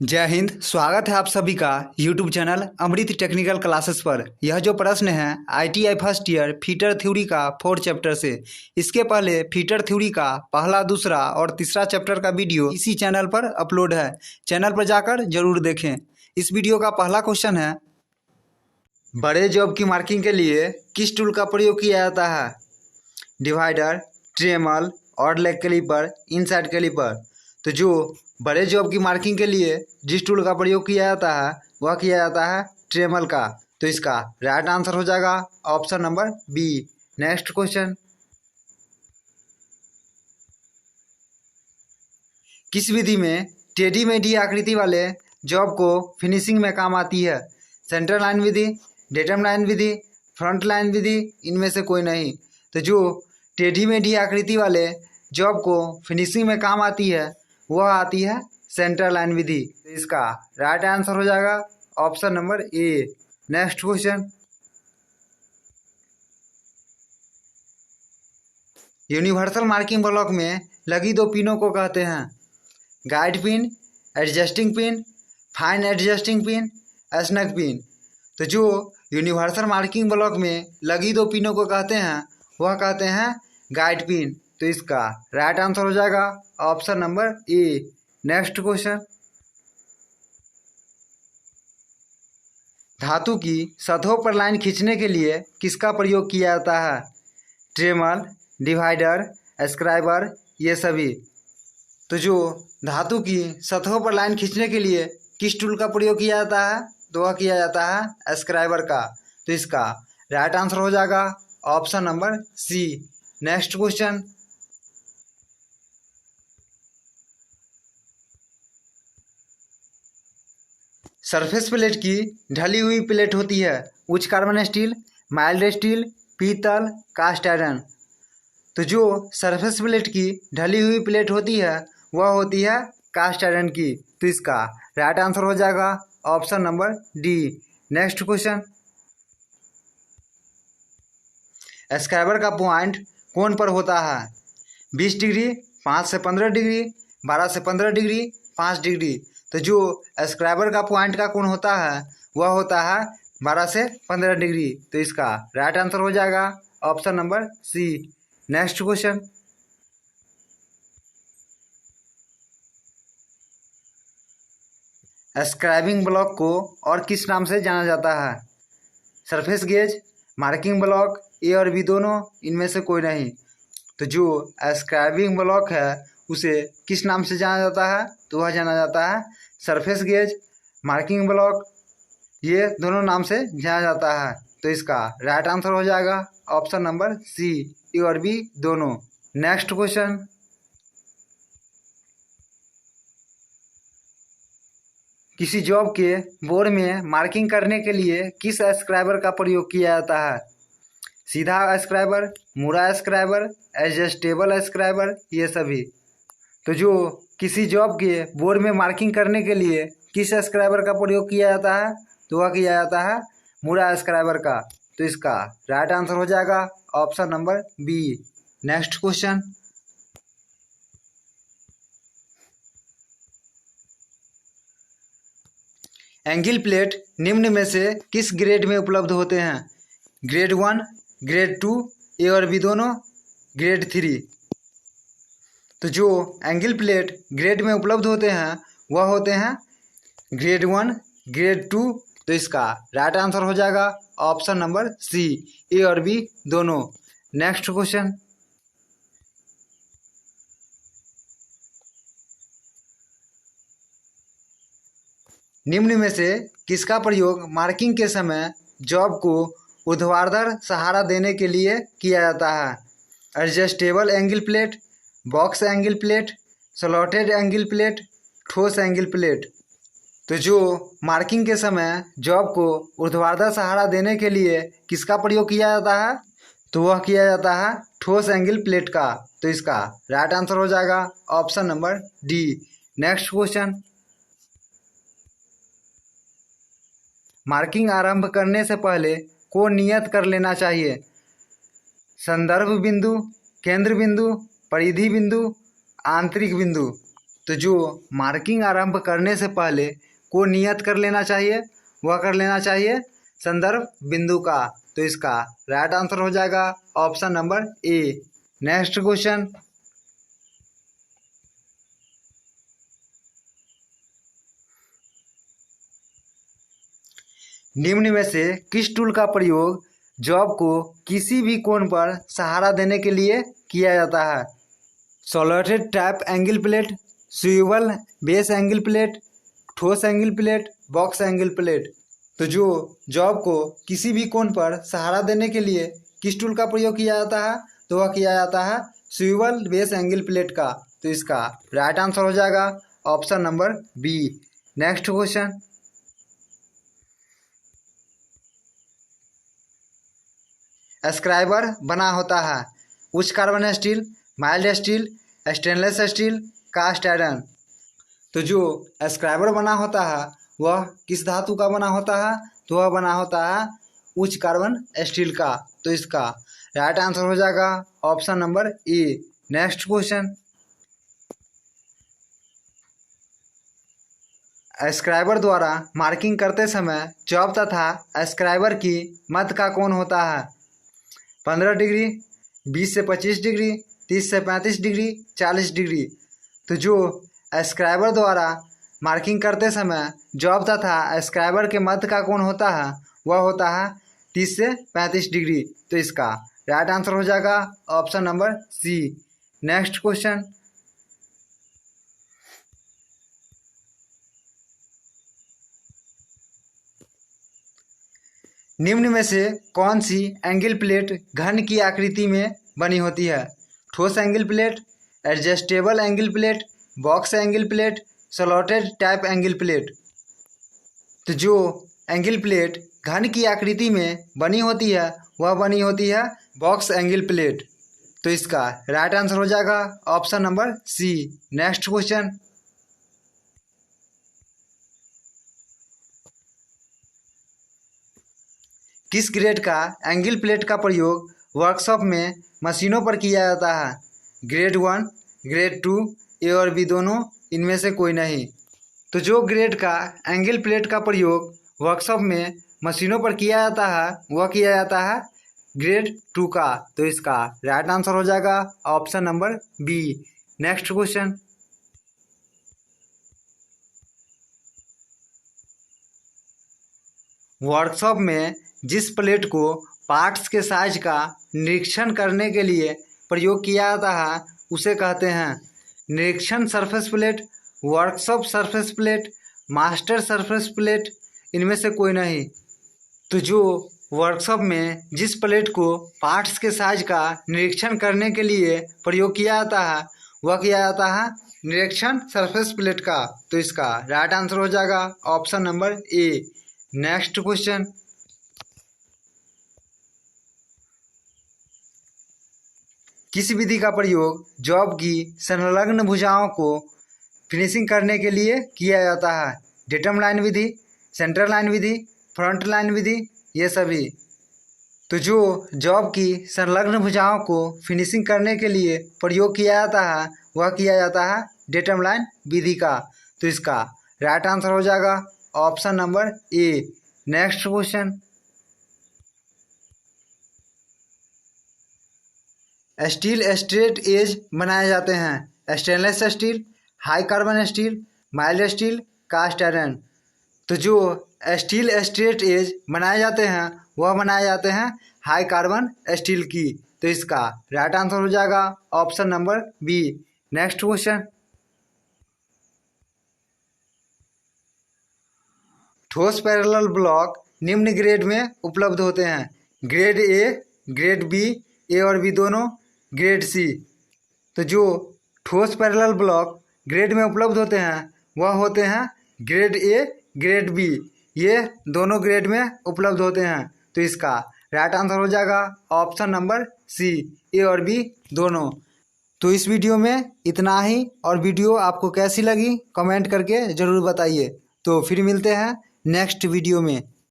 जय हिंद। स्वागत है आप सभी का YouTube चैनल अमृत टेक्निकल क्लासेस पर। यह जो प्रश्न है ITI first year fitter theory का 4 चैप्टर से। इसके पहले फीटर थ्योरी का पहला, दूसरा और तीसरा चैप्टर का वीडियो इसी चैनल पर अपलोड है। चैनल पर जाकर जरूर देखें। इस वीडियो का पहला क्वेश्चन है, बड़े जॉब की मार्किंग के लिए किस टूल का प्रयोग किया जाता है? डिवाइडर, ट्रेमल, और लेग कैलिपर, इनसाइड कैलिपर। तो जो बड़े जॉब की मार्किंग के लिए जिस टूल का प्रयोग किया जाता है वह किया जाता है ट्रेमल का। तो इसका राइट आंसर हो जाएगा option number B. Next question, किस विधि में टेढ़ी मेढ़ी आकृति वाले जॉब को फिनिशिंग में काम आती है? सेंटर लाइन विधि, डेटम लाइन विधि, फ्रंट लाइन विधि, इनमें से कोई नहीं। तो जो टेढ़ी मेढ़ी आकृति वाले जॉब को फिनिशिंग में काम आती है वह आती है सेंटर लाइन विधि। तो इसका राइट आंसर हो जाएगा option number A. Next question, universal marking block में लगी दो पिनों को कहते हैं? Guide pin, adjusting pin, fine adjusting pin, snack pin. तो जो यूनिवर्सल मार्किंग ब्लॉक में लगी दो पिनों को कहते हैं वह कहते हैं गाइड पिन। तो इसका राइट आंसर हो जाएगा option number A. Next question, धातु की सतहों पर लाइन खींचने के लिए किसका प्रयोग किया जाता है? ट्रेमल, डिवाइडर, स्क्राइबर, ये सभी। तो जो धातु की सतहों पर लाइन खींचने के लिए किस टूल का प्रयोग किया जाता है? तो वह किया जाता है स्क्राइबर का। तो इसका राइट आंसर हो जाएगा option number C. Next question, surface plate की ढली हुई प्लेट होती है उच्च कार्बन स्टील, माइल्ड स्टील, पीतल, कास्ट आयरन। तो जो सरफेस प्लेट की ढली हुई प्लेट होती है वह होती है कास्ट आयरन की। तो इसका राइट आंसर हो जाएगा option number D. Next question, scriber का पॉइंट कोण पर होता है? 20 डिग्री, 5 से 15 डिग्री, 12 से 15 डिग्री, 5 डिग्री। तो जो स्क्राइबर का पॉइंट का कोण होता है वह होता है 12 से 15 डिग्री। तो इसका राइट आंसर हो जाएगा option number C. Next question, scribing block को और किस नाम से जाना जाता है? Surface gauge, marking block, A और बी दोनों, इनमें से कोई नहीं। तो जो स्क्राइबिंग ब्लॉक है उसे किस नाम से जाना जाता है? तो वह जाना जाता है सरफेस गेज, मार्किंग ब्लॉक, ये दोनों नाम से जाना जाता है। तो इसका राइट आंसर हो जाएगा ऑप्शन नंबर सी, ए और बी दोनों। नेक्स्ट क्वेश्चन, किसी जॉब के बोर्ड में मार्किंग करने के लिए किस स्क्राइबर का प्रयोग किया जाता है? सीधा स्क्राइबर, मुड़ा स्क्राइबर, एडजस्टेबल स्क्राइबर, ये सभी। तो जो किसी जॉब के बोर्ड में मार्किंग करने के लिए किस स्क्राइबर का प्रयोग किया जाता है? तो वह किया जाता है मुड़ा स्क्राइबर का। तो इसका राइट आंसर हो जाएगा option number B. Next question, angle plate निम्न में से किस ग्रेड में उपलब्ध होते हैं? ग्रेड 1, ग्रेड 2, ए और बी दोनों, ग्रेड 3। तो जो एंगल प्लेट ग्रेड में उपलब्ध होते हैं वह होते हैं ग्रेड 1, ग्रेड 2। तो इसका राइट आंसर हो जाएगा ऑप्शन नंबर सी, ए और बी दोनों। नेक्स्ट क्वेश्चन, निम्न में से किसका प्रयोग मार्किंग के समय जॉब को ऊर्ध्वाधर सहारा देने के लिए किया जाता है? Adjustable angle plate, box angle plate, slotted angle plate, ठोस एंगल प्लेट। तो जो मार्किंग के समय जॉब को ऊर्ध्वाधर सहारा देने के लिए किसका प्रयोग किया जाता है? तो वह किया जाता है ठोस एंगल प्लेट का। तो इसका राइट आंसर हो जाएगा option number D. Next question, marking आरंभ करने से पहले को नियत कर लेना चाहिए? संदर्भ बिंदु, केंद्र बिंदु, परिधि बिंदु, आंतरिक बिंदु। तो जो मार्किंग आरंभ करने से पहले को नियत कर लेना चाहिए, वह कर लेना चाहिए संदर्भ बिंदु का। तो इसका राइट आंसर हो जाएगा option number A. Next question, निम्न में से किस टूल का प्रयोग जॉब को किसी भी कोण पर सहारा देने के लिए किया जाता है? Slotted type angle plate, swivel base angle plate, ठोस angle plate, box angle plate. तो जो जॉब को किसी भी कोण पर सहारा देने के लिए किस टूल का प्रयोग किया जाता है? तो वह किया जाता है स्विवल बेस एंगल प्लेट का। तो इसका राइट आंसर हो जाएगा option number B. Next question, scriber बना होता है उच्च carbon steel, mild steel, stainless steel, cast iron. तो जो स्क्राइबर बना होता है वह किस धातु का बना होता है? तो वह बना होता है उच्च कार्बन स्टील का। तो इसका राइट आंसर हो जाएगा option number A. Next question, scriber द्वारा मार्किंग करते समय जॉब तथा स्क्राइबर की मध्य का कोण होता है 15 डिग्री, 20 से 25 डिग्री, 30 से 35 डिग्री, 40 डिग्री। तो जो स्क्राइबर द्वारा मार्किंग करते समय जॉब तथा स्क्राइबर के मध्य का कोण होता है वह होता है 30 से 35 डिग्री। तो इसका राइट आंसर हो जाएगा option number C. Next question, निम्न में से कौन सी एंगल प्लेट घन की आकृति में बनी होती है? ठोस angle plate, adjustable angle plate, box angle plate, slotted type angle plate. तो जो एंगल प्लेट घन की आकृति में बनी होती है वह बनी होती है बॉक्स एंगल प्लेट। तो इसका राइट आंसर हो जाएगा option number C. Next question, किस ग्रेड का एंगल प्लेट का प्रयोग वर्कशॉप में मशीनों पर किया जाता है? ग्रेड 1, ग्रेड 2, ए और बी दोनों, इनमें से कोई नहीं। तो जो ग्रेड का एंगल प्लेट का प्रयोग वर्कशॉप में मशीनों पर किया जाता है वह किया जाता है ग्रेड 2 का। तो इसका राइट आंसर हो जाएगा option number B. Next question, workshop में जिस प्लेट को पार्ट्स के साइज का निरीक्षण करने के लिए प्रयोग किया जाता है उसे कहते हैं निरीक्षण surface plate, workshop surface plate, master surface plate, इनमें से कोई नहीं। तो जो वर्कशॉप में जिस प्लेट को पार्ट्स के साइज का निरीक्षण करने के लिए प्रयोग किया जाता है वह किया जाता है निरीक्षण सरफेस प्लेट का। तो इसका राइट आंसर हो जाएगा option number A. Next question, किस विधि का प्रयोग जॉब की संलग्न भुजाओं को फिनिशिंग करने के लिए किया जाता है? डेटम लाइन विधि, सेंटर लाइन विधि, फ्रंट लाइन विधि, ये सभी। तो जो जॉब की संलग्न भुजाओं को फिनिशिंग करने के लिए प्रयोग किया जाता है वह किया जाता है डेटम लाइन विधि का। तो इसका राइट आंसर हो जाएगा option number A. Next question, steel straight edge बनाए जाते हैं stainless steel, high carbon steel, mild steel, cast iron. तो जो स्टील स्ट्रेट एज बनाए जाते हैं वह बनाए जाते हैं हाई कार्बन स्टील की। तो इसका राइट आंसर हो जाएगा option number B. Next question, ठोस पैरेलल ब्लॉक निम्न ग्रेड में उपलब्ध होते हैं? Grade A, grade B, A और बी दोनों, ग्रेड सी। तो जो ठोस पैरेलल ब्लॉक ग्रेड में उपलब्ध होते हैं वह होते हैं ग्रेड ए, ग्रेड बी, ये दोनों ग्रेड में उपलब्ध होते हैं। तो इसका राइट आंसर हो जाएगा ऑप्शन नंबर सी, ए और बी दोनों। तो इस वीडियो में इतना ही, और वीडियो आपको कैसी लगी कमेंट करके ज़रूर बताइए। तो फिर मिलते हैं नेक्स्ट वीडियो में।